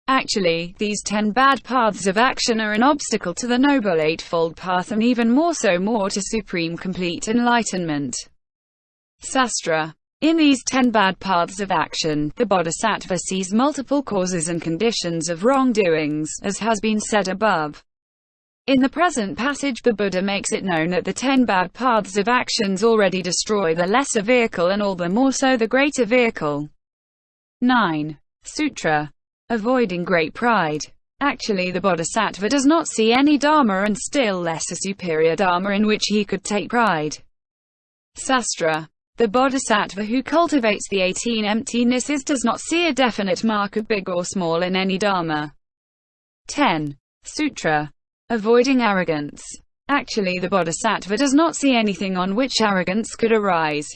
Actually, these 10 bad paths of action are an obstacle to the Noble Eightfold Path and even more to supreme complete enlightenment. Sutra. In these 10 bad paths of action, the bodhisattva sees multiple causes and conditions of wrongdoings, as has been said above. In the present passage, the Buddha makes it known that the 10 bad paths of actions already destroy the lesser vehicle and all the more so the greater vehicle. 9. Sutra. Avoiding great pride. Actually, the bodhisattva does not see any dharma and still less a superior dharma in which he could take pride. Sutra. The bodhisattva who cultivates the 18 emptinesses does not see a definite mark of big or small in any dharma. 10. Sutra. Avoiding arrogance. Actually, the bodhisattva does not see anything on which arrogance could arise.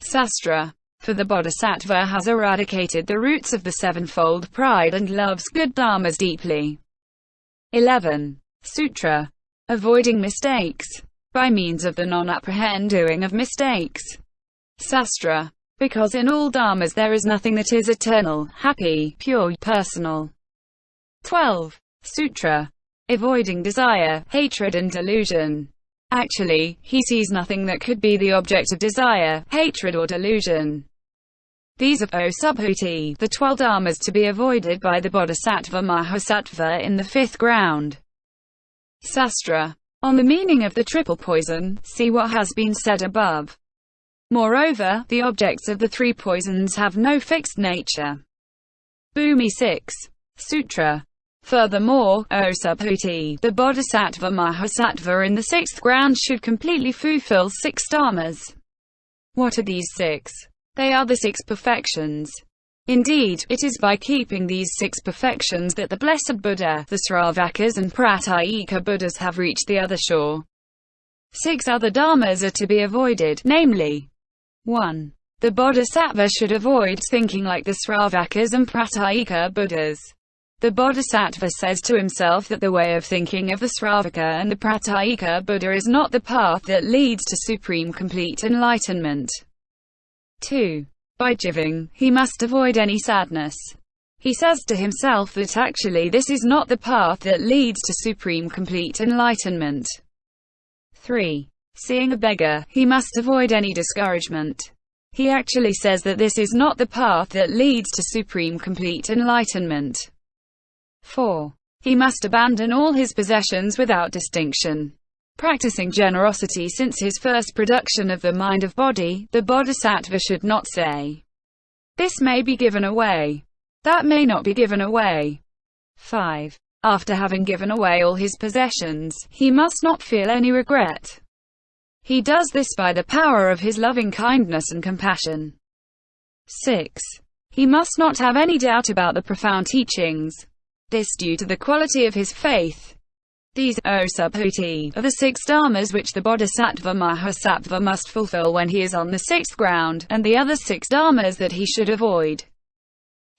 Sutra. For the bodhisattva has eradicated the roots of the sevenfold pride and loves good dharmas deeply. 11. Sutra. Avoiding mistakes. By means of the non-apprehending of mistakes. Sutra. Because in all dharmas there is nothing that is eternal, happy, pure, personal. 12. Sutra. Avoiding desire, hatred and delusion. Actually, he sees nothing that could be the object of desire, hatred or delusion. These are, O Subhuti, the 12 dharmas to be avoided by the bodhisattva-mahasattva in the 5th ground. Sutra. On the meaning of the triple poison, see what has been said above. Moreover, the objects of the 3 poisons have no fixed nature. Bhumi 6. Sutra. Furthermore, O Subhuti, the bodhisattva-mahasattva in the 6th ground should completely fulfill 6 dharmas. What are these 6? They are the 6 perfections. Indeed, it is by keeping these 6 perfections that the Blessed Buddha, the sravakas and pratyekabuddhas have reached the other shore. 6 other dharmas are to be avoided, namely: 1. The bodhisattva should avoid thinking like the sravakas and pratyekabuddhas. The bodhisattva says to himself that the way of thinking of the sravaka and the pratyekabuddha is not the path that leads to supreme complete enlightenment. 2. By jiving, he must avoid any sadness. He says to himself that actually this is not the path that leads to supreme complete enlightenment. 3. Seeing a beggar, he must avoid any discouragement. He actually says that this is not the path that leads to supreme complete enlightenment. 4. He must abandon all his possessions without distinction. Practicing generosity since his first production of the mind of body, the bodhisattva should not say, "This may be given away. That may not be given away." 5. After having given away all his possessions, he must not feel any regret. He does this by the power of his loving kindness and compassion. 6. He must not have any doubt about the profound teachings. This due to the quality of his faith. These, O Subhuti, are the 6 dharmas which the bodhisattva-mahasattva must fulfill when he is on the 6th ground, and the other 6 dharmas that he should avoid.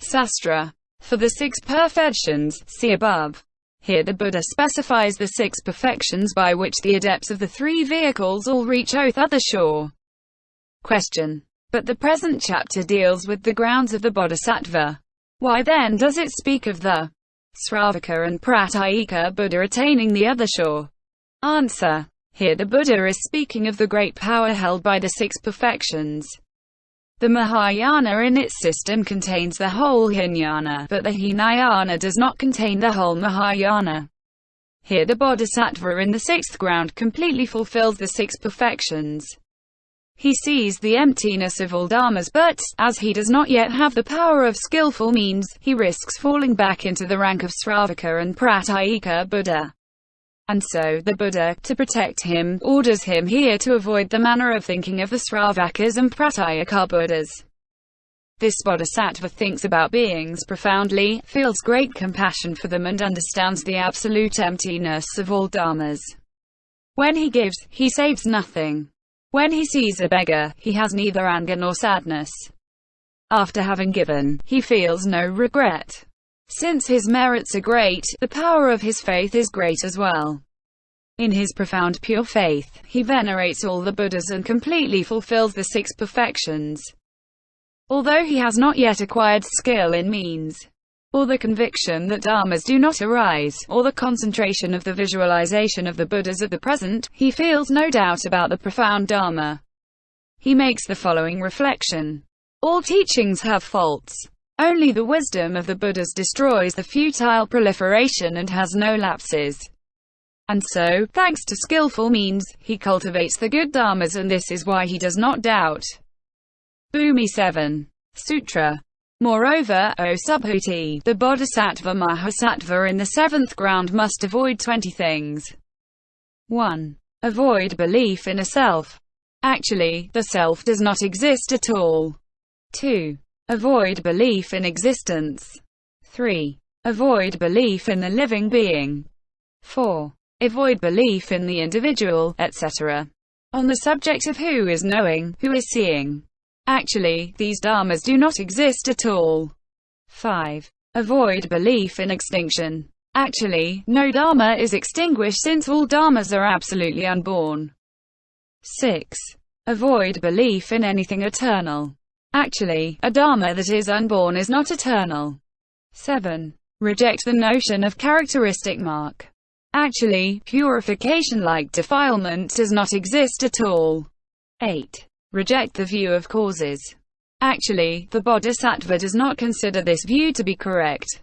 Sutra. For the 6 perfections, see above. Here the Buddha specifies the 6 perfections by which the adepts of the 3 vehicles all reach other shore. Question. But the present chapter deals with the grounds of the bodhisattva. Why then does it speak of the sravaka and pratyekabuddha attaining the other shore? Answer. Here the Buddha is speaking of the great power held by the 6 perfections. The MAHԱYΑNA in its system contains the whole Hinayana, but the Hinayana does not contain the whole MAHΑYANA. Here the bodhisattva in the 6th ground completely fulfills the 6 perfections. He sees the emptiness of all dharmas, but, as he does not yet have the power of skillful means, he risks falling back into the rank of sravaka and pratyekabuddha. And so, the Buddha, to protect him, orders him here to avoid the manner of thinking of the sravakas and pratyekabuddhas. This bodhisattva thinks about beings profoundly, feels great compassion for them and understands the absolute emptiness of all dharmas. When he gives, he saves nothing. When he sees a beggar, he has neither anger nor sadness. After having given, he feels no regret. Since his merits are great, the power of his faith is great as well. In his profound pure faith, he venerates all the Buddhas and completely fulfills the 6 perfections. Although he has not yet acquired skill in means, or the conviction that dharmas do not arise, or the concentration of the visualization of the Buddhas at the present, he feels no doubt about the profound dharma. He makes the following reflection. All teachings have faults. Only the wisdom of the Buddhas destroys the futile proliferation and has no lapses. And so, thanks to skillful means, he cultivates the good dharmas, and this is why he does not doubt. Bhumi 7. Sutra. Moreover, O Subhuti, the bodhisattva-mahasattva in the seventh ground must avoid 20 things. 1. Avoid belief in a self. Actually, the self does not exist at all. 2. Avoid belief in existence. 3. Avoid belief in the living being. 4. Avoid belief in the individual, etc. On the subject of who is knowing, who is seeing. Actually, these dharmas do not exist at all. 5. Avoid belief in extinction. Actually, no dharma is extinguished since all dharmas are absolutely unborn. 6. Avoid belief in anything eternal. Actually, a dharma that is unborn is not eternal. 7. Reject the notion of characteristic mark. Actually, purification like defilement does not exist at all. 8. Reject the view of causes. Actually, the bodhisattva does not consider this view to be correct.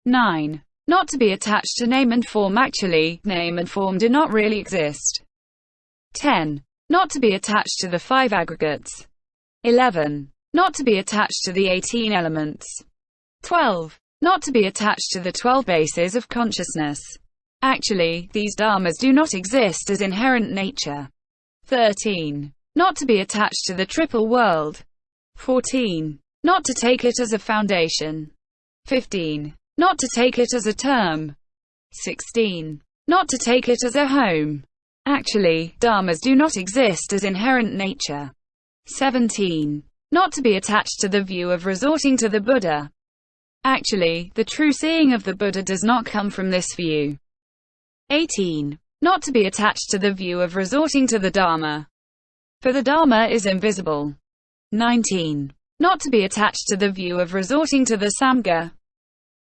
9. Not to be attached to name and form. Actually, name and form do not really exist. 10. Not to be attached to the 5 aggregates. 11. Not to be attached to the 18 elements. 12. Not to be attached to the 12 bases of consciousness. Actually, these dharmas do not exist as inherent nature. 13. Not to be attached to the triple world. 14. Not to take it as a foundation. 15. Not to take it as a term. 16. Not to take it as a home. Actually, dharmas do not exist as inherent nature. 17. Not to be attached to the view of resorting to the Buddha. Actually, the true seeing of the Buddha does not come from this view. 18. Not to be attached to the view of resorting to the Dharma. For the Dharma is invisible. 19. Not to be attached to the view of resorting to the Sangha.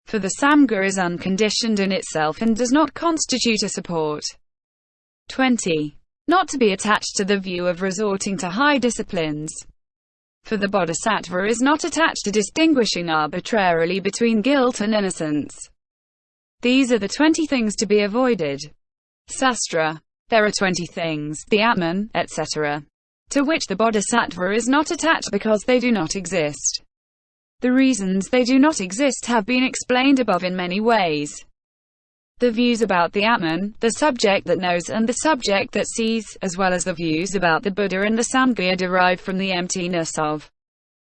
For the Sangha is unconditioned in itself and does not constitute a support. 20. Not to be attached to the view of resorting to high disciplines. For the bodhisattva is not attached to distinguishing arbitrarily between guilt and innocence. These are the 20 things to be avoided. Sastra. There are 20 things, the Atman, etc., to which the bodhisattva is not attached because they do not exist. The reasons they do not exist have been explained above in many ways. The views about the Atman, the subject that knows and the subject that sees, as well as the views about the Buddha and the Sangha are derived from the emptiness of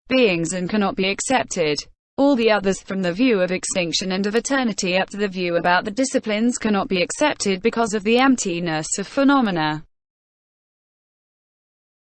beings and cannot be accepted. All the others, from the view of extinction and of eternity up to the view about the disciplines, cannot be accepted because of the emptiness of phenomena.